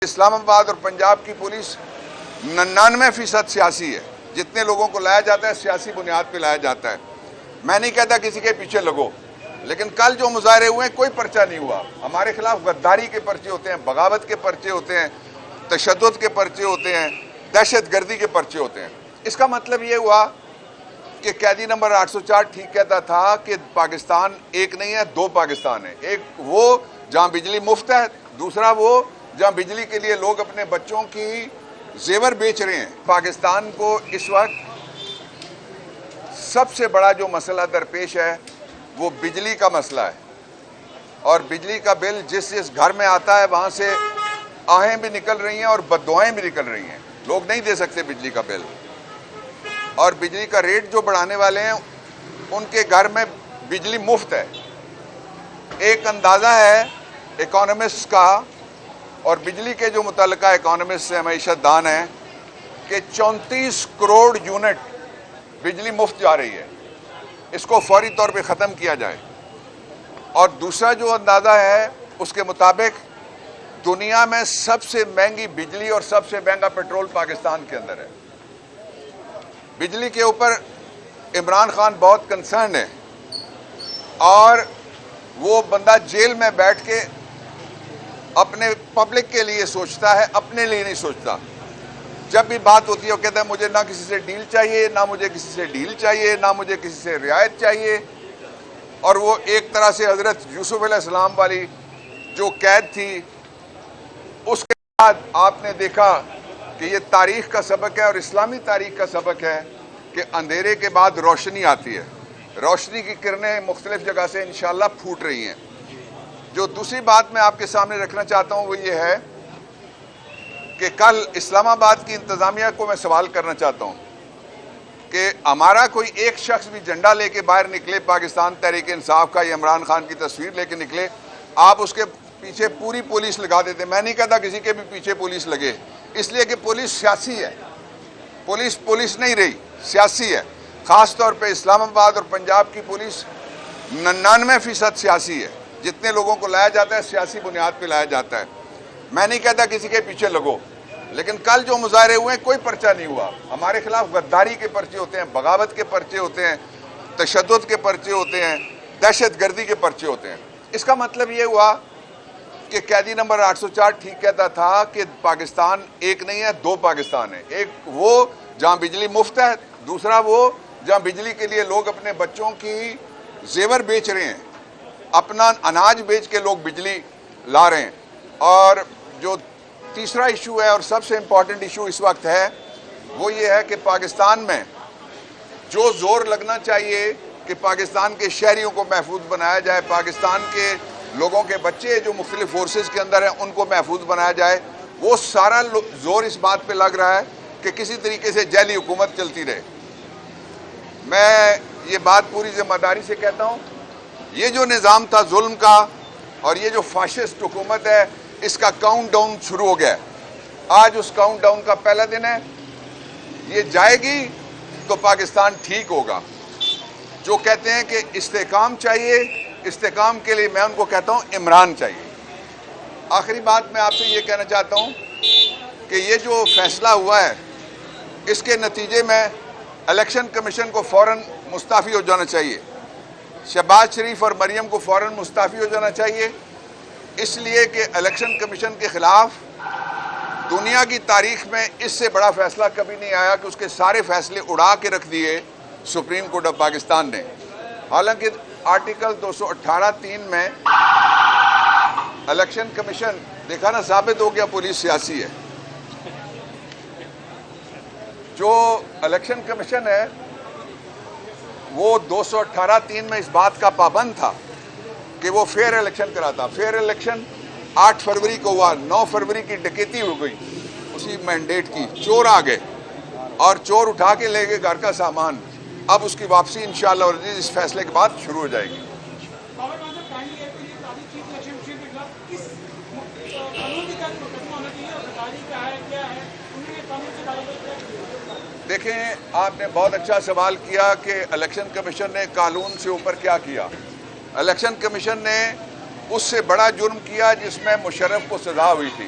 اسلام آباد اور پنجاب کی پولیس 99% سیاسی ہے. جتنے لوگوں کو لایا جاتا ہے سیاسی بنیاد پہ لایا جاتا ہے. میں نہیں کہتا کسی کے پیچھے لگو، لیکن کل جو مظاہرے ہوئے ہیں کوئی پرچہ نہیں ہوا. ہمارے خلاف غداری کے پرچے ہوتے ہیں، بغاوت کے پرچے ہوتے ہیں، تشدد کے پرچے ہوتے ہیں، دہشت گردی کے پرچے ہوتے ہیں. اس کا مطلب یہ ہوا کہ قیدی نمبر 804 ٹھیک کہتا تھا کہ پاکستان ایک نہیں ہے، دو پاکستان ہے. ایک وہ جہاں بجلی مفت ہے، دوسرا وہ جہاں بجلی کے لیے لوگ اپنے بچوں کی زیور بیچ رہے ہیں. پاکستان کو اس وقت سب سے بڑا جو مسئلہ درپیش ہے وہ بجلی کا مسئلہ ہے، اور بجلی کا بل جس گھر میں آتا ہے وہاں سے آہیں بھی نکل رہی ہیں اور بددعائیں بھی نکل رہی ہیں. لوگ نہیں دے سکتے بجلی کا بل، اور بجلی کا ریٹ جو بڑھانے والے ہیں ان کے گھر میں بجلی مفت ہے. ایک اندازہ ہے اکانومسٹ کا، اور بجلی کے جو متعلقہ اکانومسٹ سے معیشت دان ہیں، کہ 34 کروڑ یونٹ بجلی مفت جا رہی ہے. اس کو فوری طور پہ ختم کیا جائے. اور دوسرا جو اندازہ ہے اس کے مطابق دنیا میں سب سے مہنگی بجلی اور سب سے مہنگا پیٹرول پاکستان کے اندر ہے. بجلی کے اوپر عمران خان بہت کنسرن ہے، اور وہ بندہ جیل میں بیٹھ کے اپنے پبلک کے لیے سوچتا ہے، اپنے لیے نہیں سوچتا. جب بھی بات ہوتی ہے وہ کہتا ہے مجھے نہ کسی سے ڈیل چاہیے، نہ مجھے کسی سے ڈیل چاہیے، نہ مجھے کسی سے رعایت چاہیے. اور وہ ایک طرح سے حضرت یوسف علیہ السلام والی جو قید تھی، اس کے بعد آپ نے دیکھا کہ یہ تاریخ کا سبق ہے اور اسلامی تاریخ کا سبق ہے کہ اندھیرے کے بعد روشنی آتی ہے. روشنی کی کرنیں مختلف جگہ سے انشاءاللہ پھوٹ رہی ہیں. جو دوسری بات میں آپ کے سامنے رکھنا چاہتا ہوں وہ یہ ہے کہ کل اسلام آباد کی انتظامیہ کو میں سوال کرنا چاہتا ہوں کہ ہمارا کوئی ایک شخص بھی جھنڈا لے کے باہر نکلے، پاکستان تحریک انصاف کا یا عمران خان کی تصویر لے کے نکلے، آپ اس کے پیچھے پوری پولیس لگا دیتے. میں نہیں کہتا کسی کے بھی پیچھے پولیس لگے، اس لیے کہ پولیس سیاسی ہے. پولیس نہیں رہی، سیاسی ہے. خاص طور پہ اسلام آباد اور پنجاب کی پولیس 99% سیاسی ہے. جتنے لوگوں کو لایا جاتا ہے سیاسی بنیاد پہ لایا جاتا ہے. میں نہیں کہتا کسی کے پیچھے لگو، لیکن کل جو مظاہرے ہوئے ہیں کوئی پرچہ نہیں ہوا. ہمارے خلاف غداری کے پرچے ہوتے ہیں، بغاوت کے پرچے ہوتے ہیں، تشدد کے پرچے ہوتے ہیں، دہشت گردی کے پرچے ہوتے ہیں. اس کا مطلب یہ ہوا کہ قیدی نمبر 804 ٹھیک کہتا تھا کہ پاکستان ایک نہیں ہے، دو پاکستان ہے. ایک وہ جہاں بجلی مفت ہے، دوسرا وہ جہاں بجلی کے لیے لوگ اپنے بچوں کی زیور بیچ رہے ہیں، اپنا اناج بیچ کے لوگ بجلی لا رہے ہیں. اور جو تیسرا ایشو ہے اور سب سے امپورٹنٹ ایشو اس وقت ہے وہ یہ ہے کہ پاکستان میں جو زور لگنا چاہیے کہ پاکستان کے شہریوں کو محفوظ بنایا جائے، پاکستان کے لوگوں کے بچے جو مختلف فورسز کے اندر ہیں ان کو محفوظ بنایا جائے، وہ سارا زور اس بات پہ لگ رہا ہے کہ کسی طریقے سے جعلی حکومت چلتی رہے. میں یہ بات پوری ذمہ داری سے کہتا ہوں، یہ جو نظام تھا ظلم کا اور یہ جو فاشسٹ حکومت ہے، اس کا کاؤنٹ ڈاؤن شروع ہو گیا ہے. آج اس کاؤنٹ ڈاؤن کا پہلا دن ہے. یہ جائے گی تو پاکستان ٹھیک ہوگا. جو کہتے ہیں کہ استحکام چاہیے، استحکام کے لیے میں ان کو کہتا ہوں عمران چاہیے. آخری بات میں آپ سے یہ کہنا چاہتا ہوں کہ یہ جو فیصلہ ہوا ہے اس کے نتیجے میں الیکشن کمیشن کو فوراً مستعفی ہو جانا چاہیے. شہباز شریف اور مریم کو فوراً مستعفی ہو جانا چاہیے، اس لیے کہ الیکشن کمیشن کے خلاف دنیا کی تاریخ میں اس سے بڑا فیصلہ کبھی نہیں آیا کہ اس کے سارے فیصلے اڑا کے رکھ دیے سپریم کورٹ آف پاکستان نے. حالانکہ آرٹیکل 218(3) میں الیکشن کمیشن، دیکھا نا، ثابت ہو گیا پولیس سیاسی ہے. جو الیکشن کمیشن ہے وہ 218(3) میں اس بات کا پابند تھا کہ وہ فیئر الیکشن کراتا. فیئر الیکشن 8 فروری کو ہوا. 9 فروری کی ڈکیتی ہو گئی اسی مینڈیٹ کی. چور آ گئے اور چور اٹھا کے لے گئے گھر کا سامان. اب اس کی واپسی انشاءاللہ عزیز اس فیصلے کے بعد شروع ہو جائے گی. دیکھیں، آپ نے بہت اچھا سوال کیا کہ الیکشن کمیشن نے قانون سے اوپر کیا کیا. الیکشن کمیشن نے اس سے بڑا جرم کیا جس میں مشرف کو سزا ہوئی تھی.